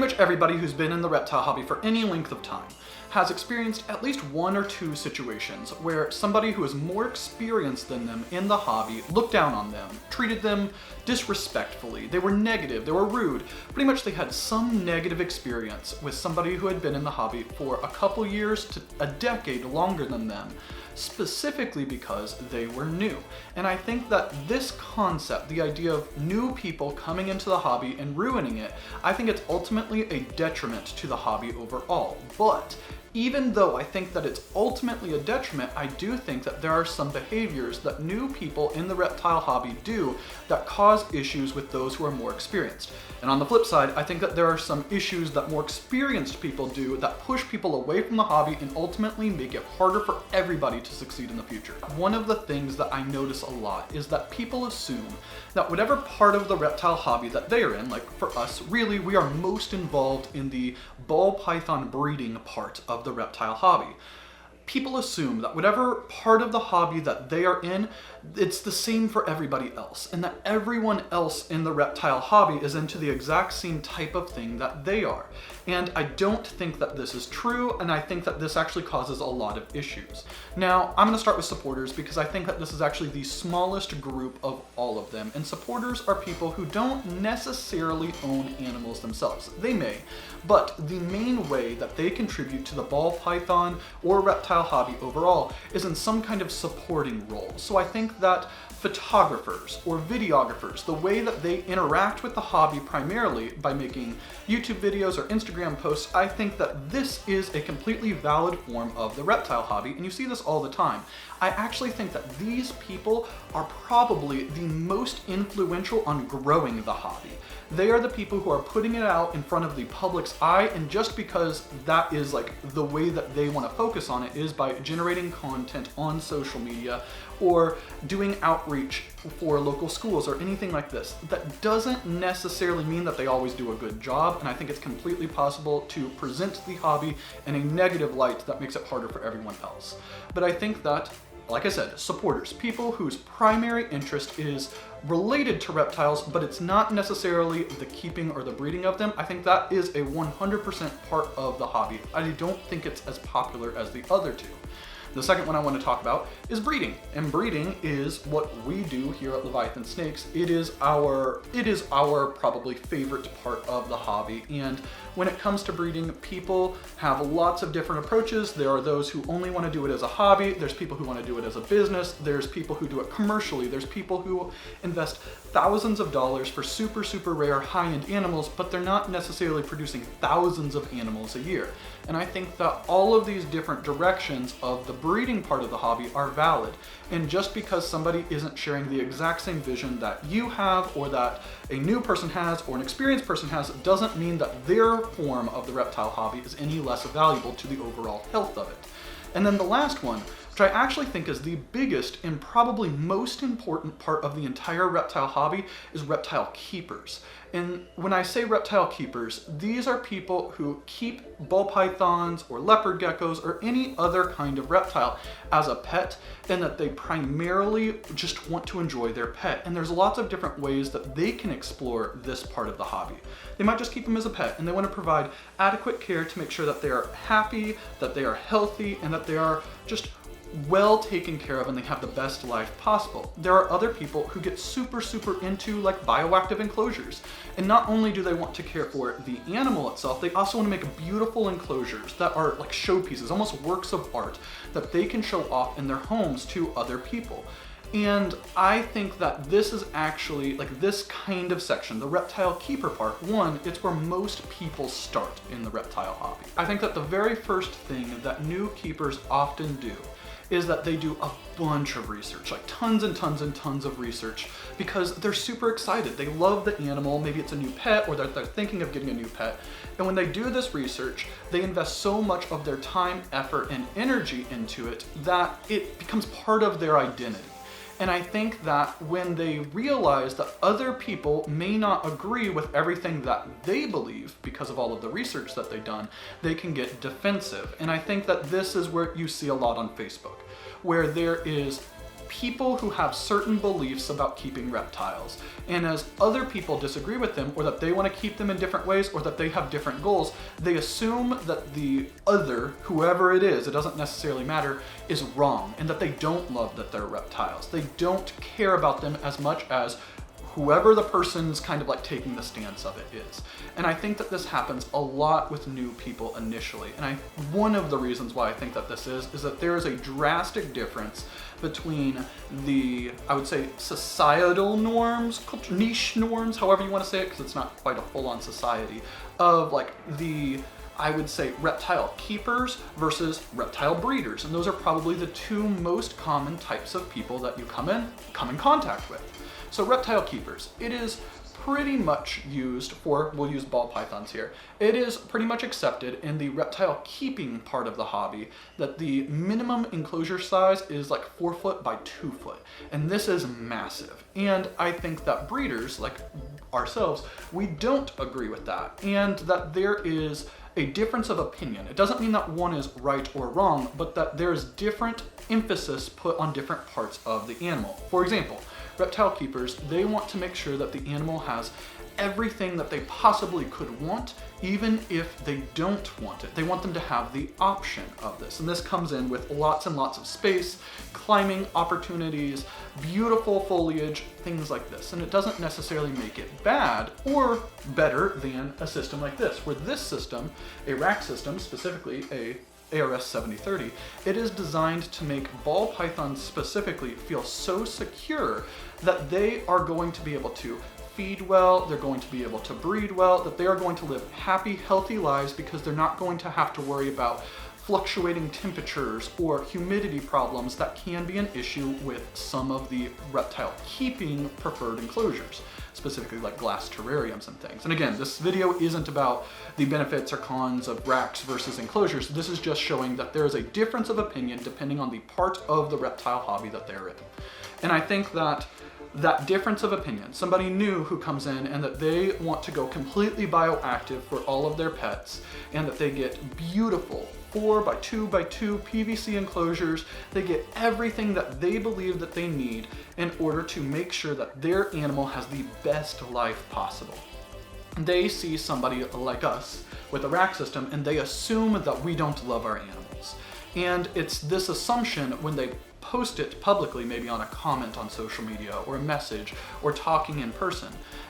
Pretty much everybody who's been in the reptile hobby for any length of time has experienced at least one or two situations where somebody who is more experienced than them in the hobby looked down on them, treated them disrespectfully, they were negative, they were rude. Pretty much they had some negative experience with somebody who had been in the hobby for a couple years to a decade longer than them, specifically because they were new. And I think that this concept, the idea of new people coming into the hobby and ruining it, I think it's ultimately a detriment to the hobby overall. But even though I think that it's ultimately a detriment, I do think that there are some behaviors that new people in the reptile hobby do that cause issues with those who are more experienced. And on the flip side, I think that there are some issues that more experienced people do that push people away from the hobby and ultimately make it harder for everybody to succeed in the future. One of the things that I notice a lot is that people assume that whatever part of the reptile hobby that they are in, like for us, really we are most involved in the ball python breeding part of the reptile hobby. People assume that whatever part of the hobby that they are in, it's the same for everybody else, and that everyone else in the reptile hobby is into the exact same type of thing that they are. And I don't think that this is true, and I think that this actually causes a lot of issues. Now, I'm going to start with supporters because I think that this is actually the smallest group of all of them, and supporters are people who don't necessarily own animals themselves. They may, but the main way that they contribute to the ball python or reptile hobby overall is in some kind of supporting role. So I think that photographers or videographers, the way that they interact with the hobby primarily by making YouTube videos or Instagram posts, I think that this is a completely valid form of the reptile hobby, and you see this all the time. I actually think that these people are probably the most influential on growing the hobby. They are the people who are putting it out in front of the public's eye, and just because that is like the way that they want to focus on it is by generating content on social media or doing outreach for local schools or anything like this. That doesn't necessarily mean that they always do a good job, and I think it's completely possible to present the hobby in a negative light that makes it harder for everyone else. But I think that, like I said, supporters, people whose primary interest is related to reptiles, but it's not necessarily the keeping or the breeding of them, I think that is a 100% part of the hobby. I don't think it's as popular as the other two. The second one I want to talk about is breeding, and breeding is what we do here at Leviathan Snakes. It is our probably favorite part of the hobby, and when it comes to breeding, people have lots of different approaches. There are those who only want to do it as a hobby, there's people who want to do it as a business, there's people who do it commercially, there's people who invest thousands of dollars for super rare high-end animals, but they're not necessarily producing thousands of animals a year. And I think that all of these different directions of the breeding part of the hobby are valid. And just because somebody isn't sharing the exact same vision that you have, or that a new person has, or an experienced person has, doesn't mean that their form of the reptile hobby is any less valuable to the overall health of it. And then the last one, which I actually think is the biggest and probably most important part of the entire reptile hobby, is reptile keepers. And when I say reptile keepers, these are people who keep ball pythons or leopard geckos or any other kind of reptile as a pet, and that they primarily just want to enjoy their pet. And there's lots of different ways that they can explore this part of the hobby. They might just keep them as a pet, and they want to provide adequate care to make sure that they are happy, that they are healthy, and that they are just well taken care of and they have the best life possible. There are other people who get super into like bioactive enclosures, and not only do they want to care for the animal itself, they also want to make beautiful enclosures that are like showpieces, almost works of art that they can show off in their homes to other people. And I think that this is actually, like this kind of section, the reptile keeper part, one, it's where most people start in the reptile hobby. I think that the very first thing that new keepers often do is that they do a bunch of research, like tons and tons of research, because they're super excited. They love the animal, maybe it's a new pet, or they're thinking of getting a new pet. And when they do this research, they invest so much of their time, effort, and energy into it that it becomes part of their identity. And I think that when they realize that other people may not agree with everything that they believe because of all of the research that they've done, they can get defensive. And I think that this is where you see a lot on Facebook, where there is people who have certain beliefs about keeping reptiles, and as other people disagree with them, or that they want to keep them in different ways, or that they have different goals, they assume that the other, whoever it is, it doesn't necessarily matter, is wrong, and that they don't love that they're reptiles. They don't care about them as much as whoever the person's kind of like taking the stance of it is. And I think that this happens a lot with new people initially. And one of the reasons why I think that this is that there is a drastic difference between the, I would say, societal norms, niche norms, however you want to say it, because it's not quite a full-on society, of like the, I would say, reptile keepers versus reptile breeders. And those are probably the two most common types of people that you come in contact with. So reptile keepers, it is pretty much used for, we'll use ball pythons here, it is pretty much accepted in the reptile keeping part of the hobby that the minimum enclosure size is like 4 foot by 2 foot. And this is massive. And I think that breeders, like ourselves, we don't agree with that. And that there is a difference of opinion. It doesn't mean that one is right or wrong, but that there's different emphasis put on different parts of the animal. For example, reptile keepers, they want to make sure that the animal has everything that they possibly could want, even if they don't want it. They want them to have the option of this. And this comes in with lots and lots of space, climbing opportunities, beautiful foliage, things like this. And it doesn't necessarily make it bad or better than a system like this, where this system, a rack system, specifically a ARS 7030, it is designed to make ball pythons specifically feel so secure that they are going to be able to feed well, they're going to be able to breed well, that they are going to live happy, healthy lives because they're not going to have to worry about fluctuating temperatures or humidity problems that can be an issue with some of the reptile keeping preferred enclosures, specifically like glass terrariums and things. And again, this video isn't about the benefits or cons of racks versus enclosures. This is just showing that there is a difference of opinion depending on the part of the reptile hobby that they're in. And I think that that difference of opinion, somebody new who comes in and that they want to go completely bioactive for all of their pets, and that they get beautiful 4 by 2 by 2 PVC enclosures, they get everything that they believe that they need in order to make sure that their animal has the best life possible. They see somebody like us with a rack system and they assume that we don't love our animals. And it's this assumption when they post it publicly, maybe on a comment on social media or a message or talking in person.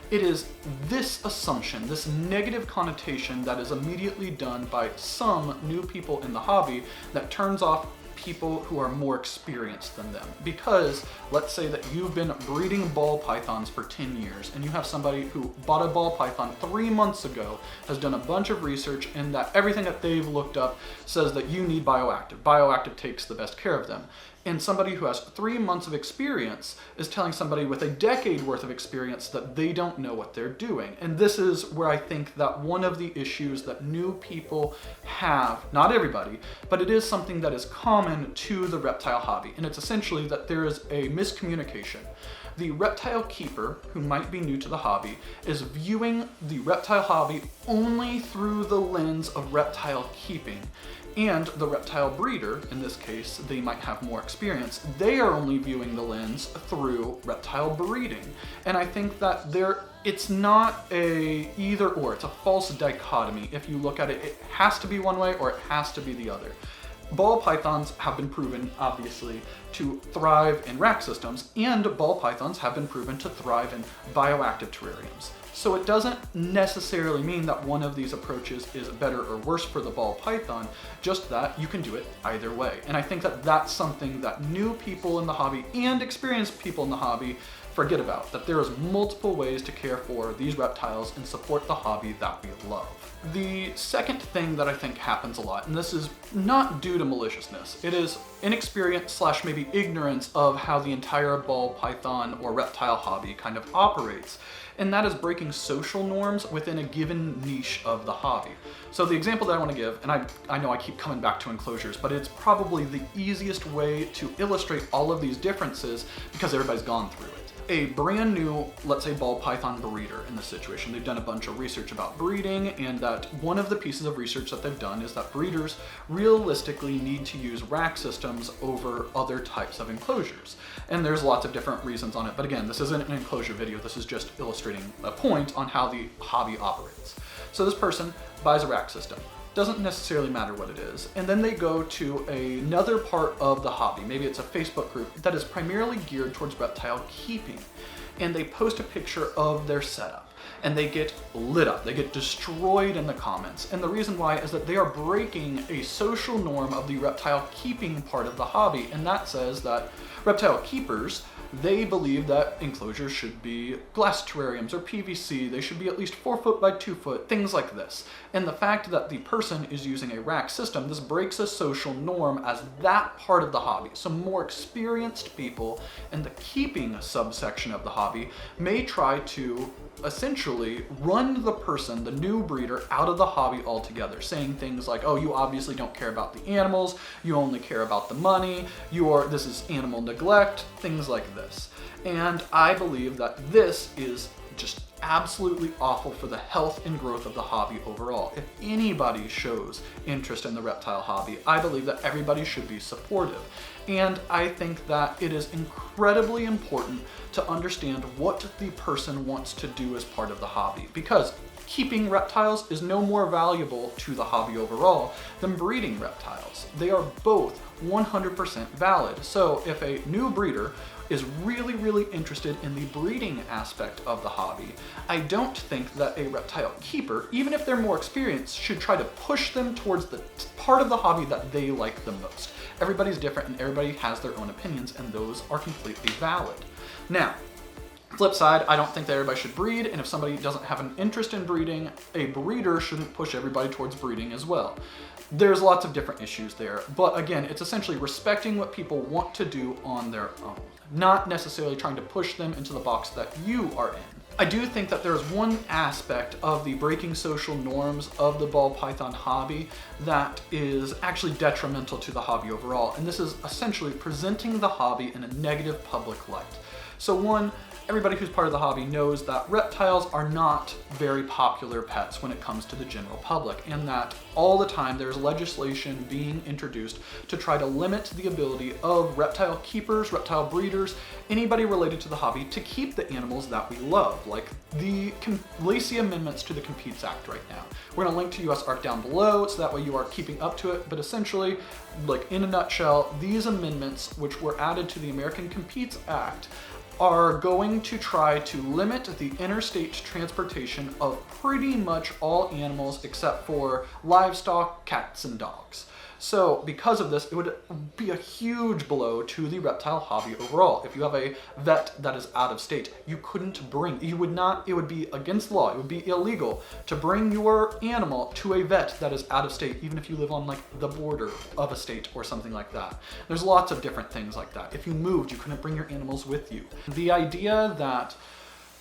It is this assumption, this negative connotation that is immediately done by some new people in the hobby that turns off people who are more experienced than them. Because let's say that you've been breeding ball pythons for 10 years and you have somebody who bought a ball python 3 months ago, has done a bunch of research, and that everything that they've looked up says that you need bioactive. Bioactive takes the best care of them. And somebody who has 3 months of experience is telling somebody with a decade worth of experience that they don't know what they're doing. And this is where I think that one of the issues that new people have, not everybody, but it is something that is common to the reptile hobby. And it's essentially that there is a miscommunication. The reptile keeper, who might be new to the hobby, is viewing the reptile hobby only through the lens of reptile keeping. And the reptile breeder, in this case, they might have more experience, they are only viewing the lens through reptile breeding. And I think that it's not a either or, it's a false dichotomy. If you look at it, it has to be one way or it has to be the other. Ball pythons have been proven, obviously, to thrive in rack systems, and ball pythons have been proven to thrive in bioactive terrariums. So it doesn't necessarily mean that one of these approaches is better or worse for the ball python, just that you can do it either way. And I think that that's something that new people in the hobby and experienced people in the hobby forget about, that there is multiple ways to care for these reptiles and support the hobby that we love. The second thing that I think happens a lot, and this is not due to maliciousness, it is inexperience / maybe ignorance of how the entire ball python or reptile hobby kind of operates. And that is breaking social norms within a given niche of the hobby. So the example that I want to give, and I know I keep coming back to enclosures, but it's probably the easiest way to illustrate all of these differences because everybody's gone through it. a brand new, let's say, ball python breeder in this situation. They've done a bunch of research about breeding, and that one of the pieces of research that they've done is that breeders realistically need to use rack systems over other types of enclosures. And there's lots of different reasons on it, but again, this isn't an enclosure video, this is just illustrating a point on how the hobby operates. So this person buys a rack system. Doesn't necessarily matter what it is. And then they go to another part of the hobby. Maybe it's a Facebook group that is primarily geared towards reptile keeping. And they post a picture of their setup. And they get lit up. They get destroyed in the comments. And the reason why is that they are breaking a social norm of the reptile keeping part of the hobby. And that says that reptile keepers, they believe that enclosures should be glass terrariums or PVC. They should be at least 4 foot by 2 foot, things like this. And the fact that the person is using a rack system, this breaks a social norm as that part of the hobby. So more experienced people in the keeping subsection of the hobby may try to essentially run the person, the new breeder, out of the hobby altogether, saying things like, oh, you obviously don't care about the animals, you only care about the money, this is animal neglect, things like this. And I believe that this is just absolutely awful for the health and growth of the hobby overall. If anybody shows interest in the reptile hobby, I believe that everybody should be supportive. And I think that it is incredibly important to understand what the person wants to do as part of the hobby, because keeping reptiles is no more valuable to the hobby overall than breeding reptiles. They are both 100% valid. So if a new breeder is really, really interested in the breeding aspect of the hobby, I don't think that a reptile keeper, even if they're more experienced, should try to push them towards the part of the hobby that they like the most. Everybody's different and everybody has their own opinions, and those are completely valid. Now, flip side, I don't think that everybody should breed, and if somebody doesn't have an interest in breeding, a breeder shouldn't push everybody towards breeding as well. There's lots of different issues there, but again, it's essentially respecting what people want to do on their own, not necessarily trying to push them into the box that you are in. I do think that there's one aspect of the breaking social norms of the ball python hobby that is actually detrimental to the hobby overall, and this is essentially presenting the hobby in a negative public light. So one, everybody who's part of the hobby knows that reptiles are not very popular pets when it comes to the general public, and that all the time there's legislation being introduced to try to limit the ability of reptile keepers, reptile breeders, anybody related to the hobby to keep the animals that we love, like the Lacey amendments to the Competes Act right now. We're gonna link to US ARC down below so that way you are keeping up to it, but essentially, like in a nutshell, these amendments which were added to the American Competes Act are going to try to limit the interstate transportation of pretty much all animals except for livestock, cats, and dogs. So because of this, it would be a huge blow to the reptile hobby overall. If you have a vet that is out of state, it would be against law, it would be illegal to bring your animal to a vet that is out of state, even if you live on like the border of a state or something like that. There's lots of different things like that. If you moved, you couldn't bring your animals with you. The idea that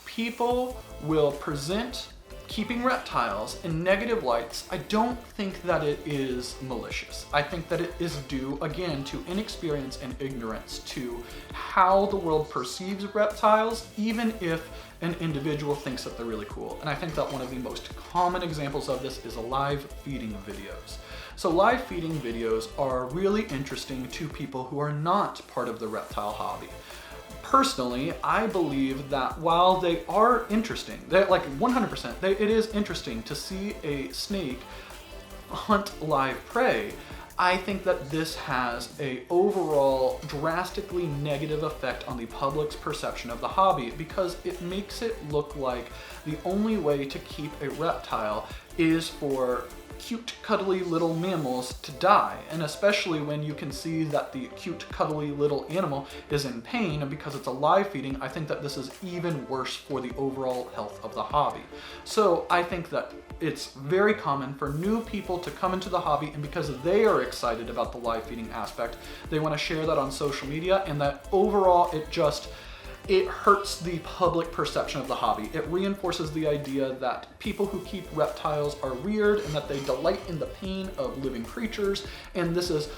people will present keeping reptiles in negative lights, I don't think that it is malicious. I think that it is due, again, to inexperience and ignorance to how the world perceives reptiles, even if an individual thinks that they're really cool. And I think that one of the most common examples of this is live feeding videos. So live feeding videos are really interesting to people who are not part of the reptile hobby. Personally, I believe that while they are interesting, they're like 100%, it is interesting to see a snake hunt live prey. I think that this has a overall drastically negative effect on the public's perception of the hobby, because it makes it look like the only way to keep a reptile is for cute, cuddly little mammals to die, and especially when you can see that the cute, cuddly little animal is in pain because it's a live feeding, I think that this is even worse for the overall health of the hobby. So I think that it's very common for new people to come into the hobby, and because they are excited about the live feeding aspect, they want to share that on social media, and that overall it hurts the public perception of the hobby. It reinforces the idea that people who keep reptiles are weird and that they delight in the pain of living creatures, and this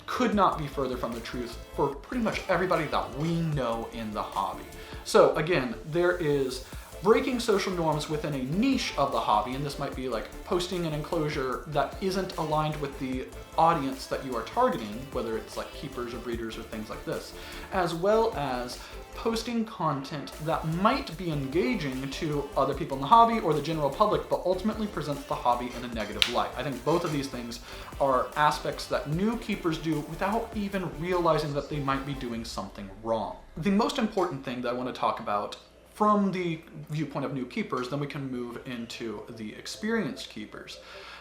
could not be further from the truth for pretty much everybody that we know in the hobby. So again, there is breaking social norms within a niche of the hobby, and this might be like posting an enclosure that isn't aligned with the audience that you are targeting, whether it's like keepers or breeders or things like this, as well as posting content that might be engaging to other people in the hobby or the general public, but ultimately presents the hobby in a negative light. I think both of these things are aspects that new keepers do without even realizing that they might be doing something wrong. The most important thing that I want to talk about from the viewpoint of new keepers, then we can move into the experienced keepers.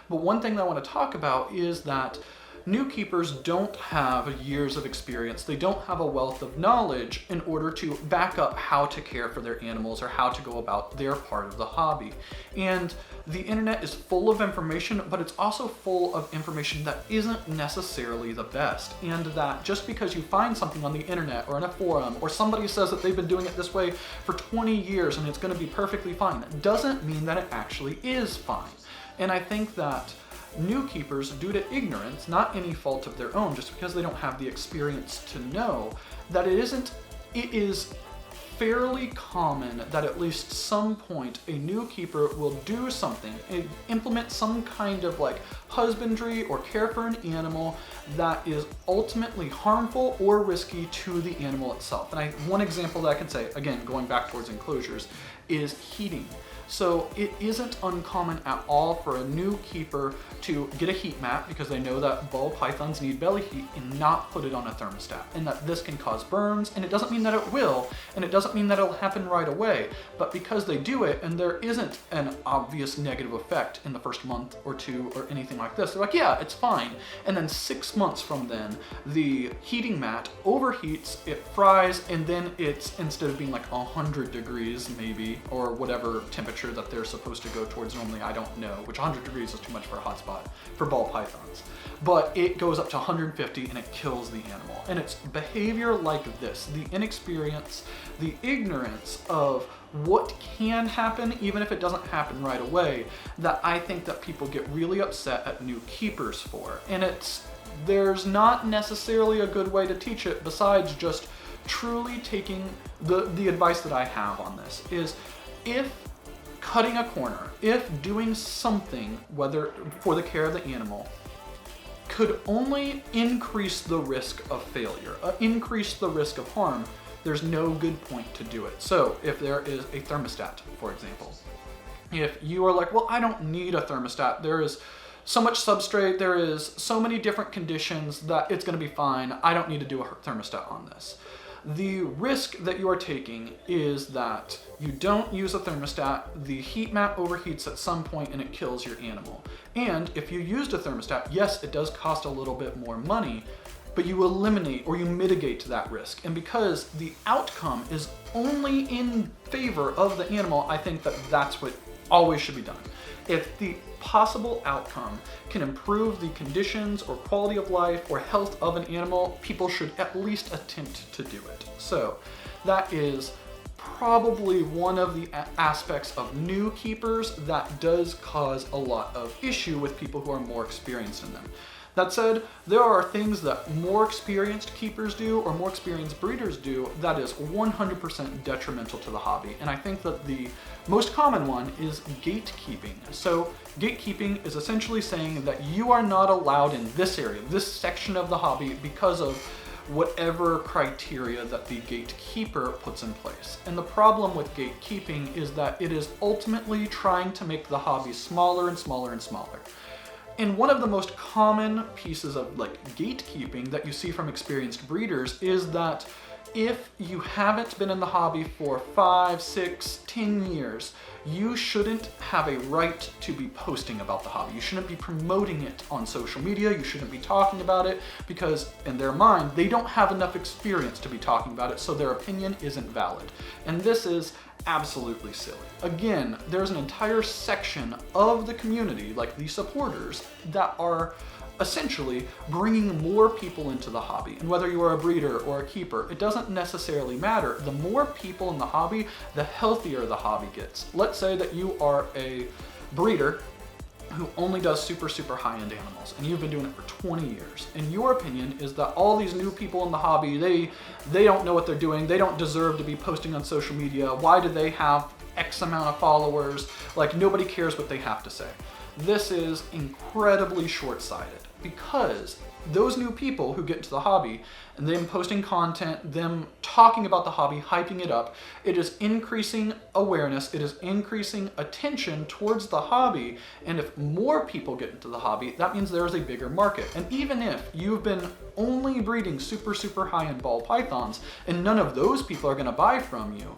But one thing that I want to talk about is that new keepers don't have years of experience. They don't have a wealth of knowledge in order to back up how to care for their animals or how to go about their part of the hobby. And the internet is full of information, but it's also full of information that isn't necessarily the best. And that just because you find something on the internet or in a forum, or somebody says that they've been doing it this way for 20 years and it's going to be perfectly fine, doesn't mean that it actually is fine. And I think that new keepers, due to ignorance, not any fault of their own, just because they don't have the experience to know, that it is fairly common that at least some point a new keeper will do something, implement some kind of like husbandry or care for an animal that is ultimately harmful or risky to the animal itself. And one example that I can say, again, going back towards enclosures, is heating. So it isn't uncommon at all for a new keeper to get a heat mat because they know that ball pythons need belly heat and not put it on a thermostat, and that this can cause burns, and it doesn't mean that it will, and it doesn't mean that it'll happen right away, but because they do it and there isn't an obvious negative effect in the first month or two or anything like this, they're like, yeah, it's fine. And then 6 months from then, the heating mat overheats, it fries, and then it's, instead of being like 100 degrees maybe, or whatever temperature that they're supposed to go towards normally, I don't know, which 100 degrees is too much for a hot spot for ball pythons, but it goes up to 150 and it kills the animal. And it's behavior like this, the inexperience, the ignorance of what can happen, even if it doesn't happen right away, that I think that people get really upset at new keepers for. And there's not necessarily a good way to teach it besides just truly taking the advice that I have on this is, if cutting a corner, if doing something, whether for the care of the animal, could only increase the risk of failure, increase the risk of harm, there's no good point to do it. So if there is a thermostat, for example, if you are like, well, I don't need a thermostat, there is so much substrate, there is so many different conditions that it's going to be fine, I don't need to do a thermostat on this. The risk that you are taking is that you don't use a thermostat, the heat mat overheats at some point and it kills your animal. And if you used a thermostat, yes, it does cost a little bit more money, but you eliminate or you mitigate that risk. And because the outcome is only in favor of the animal, I think that that's what always should be done. If the possible outcome can improve the conditions or quality of life or health of an animal, people should at least attempt to do it. So that is probably one of the aspects of new keepers that does cause a lot of issue with people who are more experienced in them. That said, there are things that more experienced keepers do or more experienced breeders do that is 100% detrimental to the hobby. And I think that the most common one is gatekeeping. So gatekeeping is essentially saying that you are not allowed in this area, this section of the hobby, because of whatever criteria that the gatekeeper puts in place. And the problem with gatekeeping is that it is ultimately trying to make the hobby smaller and smaller and smaller. And one of the most common pieces of like gatekeeping that you see from experienced breeders is that if you haven't been in the hobby for 5, 6, 10 years, you shouldn't have a right to be posting about the hobby. You shouldn't be promoting it on social media. You shouldn't be talking about it because in their mind, they don't have enough experience to be talking about it, so their opinion isn't valid. And this is absolutely silly. Again, there's an entire section of the community, like the supporters, that are essentially bringing more people into the hobby. And whether you are a breeder or a keeper, it doesn't necessarily matter. The more people in the hobby, the healthier the hobby gets. Let's say that you are a breeder who only does super, super high-end animals, and you've been doing it for 20 years, and your opinion is that all these new people in the hobby, they don't know what they're doing, they don't deserve to be posting on social media, why do they have X amount of followers, like nobody cares what they have to say. This is incredibly short-sighted, because those new people who get into the hobby and them posting content, them talking about the hobby, hyping it up, it is increasing awareness, it is increasing attention towards the hobby, and if more people get into the hobby, that means there is a bigger market. And even if you've been only breeding super, super high-end ball pythons and none of those people are going to buy from you,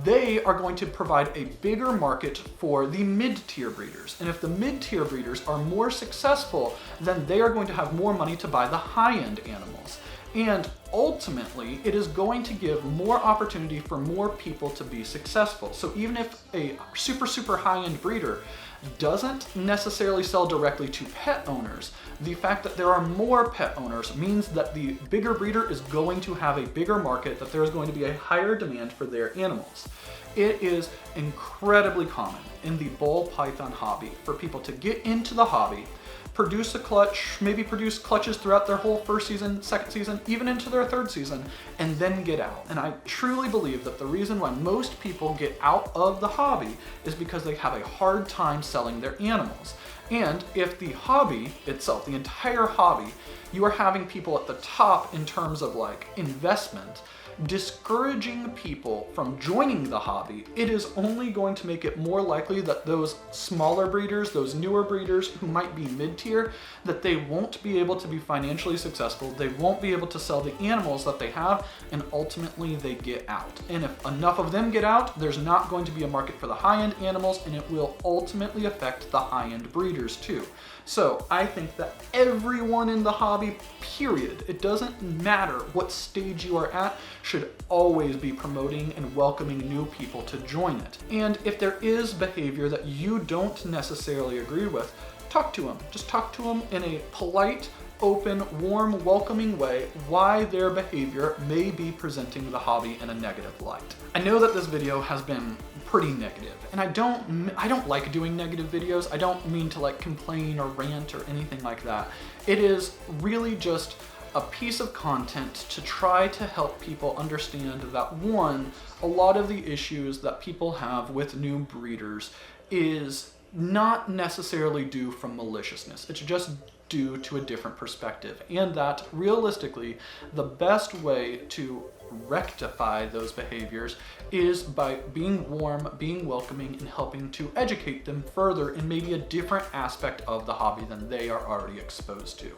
they are going to provide a bigger market for the mid-tier breeders. And if the mid-tier breeders are more successful, then they are going to have more money to buy the high-end animals. And ultimately, it is going to give more opportunity for more people to be successful. So even if a super, super high-end breeder doesn't necessarily sell directly to pet owners, the fact that there are more pet owners means that the bigger breeder is going to have a bigger market, that there is going to be a higher demand for their animals. It is incredibly common in the ball python hobby for people to get into the hobby, produce a clutch, maybe produce clutches throughout their whole first season, second season, even into their third season, and then get out. And I truly believe that the reason why most people get out of the hobby is because they have a hard time selling their animals. And if the hobby itself, the entire hobby, you are having people at the top in terms of like investment, discouraging people from joining the hobby, it is only going to make it more likely that those smaller breeders, those newer breeders who might be mid-tier, that they won't be able to be financially successful, they won't be able to sell the animals that they have, and ultimately they get out. And if enough of them get out, there's not going to be a market for the high-end animals, and it will ultimately affect the high-end breeders too. So I think that everyone in the hobby, period, it doesn't matter what stage you are at, should always be promoting and welcoming new people to join it. And if there is behavior that you don't necessarily agree with, talk to them. Just talk to them in a polite, open, warm, welcoming way why their behavior may be presenting the hobby in a negative light. I know that this video has been pretty negative, and I don't like doing negative videos. I don't mean to like complain or rant or anything like that. It is really just a piece of content to try to help people understand that, one, a lot of the issues that people have with new breeders is not necessarily due from maliciousness. It's just due to a different perspective, and that realistically the best way to rectify those behaviors is by being warm, being welcoming, and helping to educate them further in maybe a different aspect of the hobby than they are already exposed to.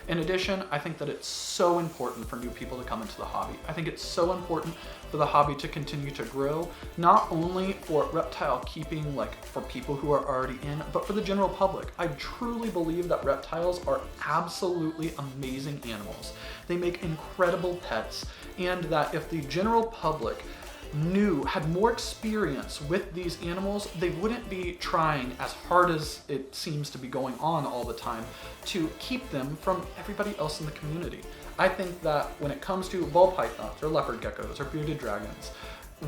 In addition, I think that it's so important for new people to come into the hobby. I think it's so important for the hobby to continue to grow, not only for reptile keeping, like for people who are already in, but for the general public. I truly believe that reptiles are absolutely amazing animals. They make incredible pets, and that if the general public had more experience with these animals, they wouldn't be trying as hard as it seems to be going on all the time to keep them from everybody else in the community. I think that when it comes to ball pythons or leopard geckos or bearded dragons,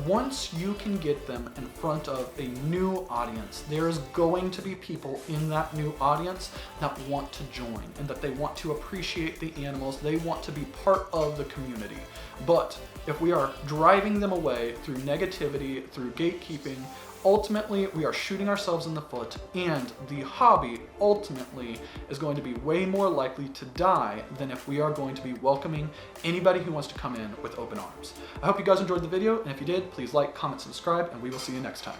once you can get them in front of a new audience, there is going to be people in that new audience that want to join and that they want to appreciate the animals, they want to be part of the community. But if we are driving them away through negativity, through gatekeeping, ultimately we are shooting ourselves in the foot, and the hobby ultimately is going to be way more likely to die than if we are going to be welcoming anybody who wants to come in with open arms. I hope you guys enjoyed the video, and if you did, please like, comment, subscribe, and we will see you next time.